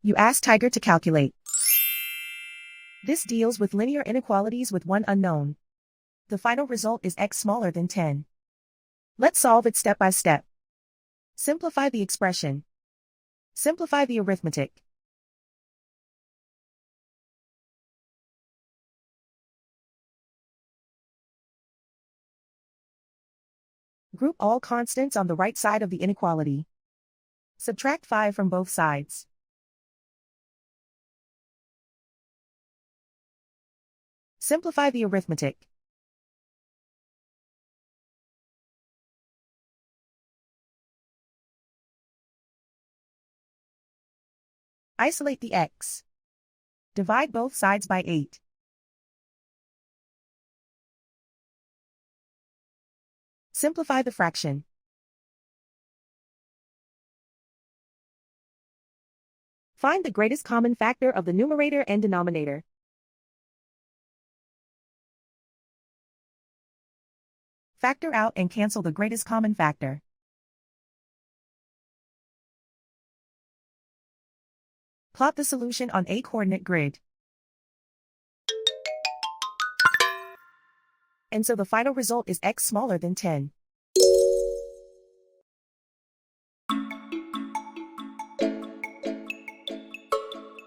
You ask Tiger to calculate. This deals with linear inequalities with one unknown. The final result is x smaller than 10. Let's solve it step by step. Simplify the expression. Simplify the arithmetic. Group all constants on the right side of the inequality. Subtract 5 from both sides. Simplify the arithmetic. Isolate the x. Divide both sides by 8. Simplify the fraction. Find the greatest common factor of the numerator and denominator. Factor out and cancel the greatest common factor. Plot the solution on a coordinate grid. And so the final result is x smaller than 10.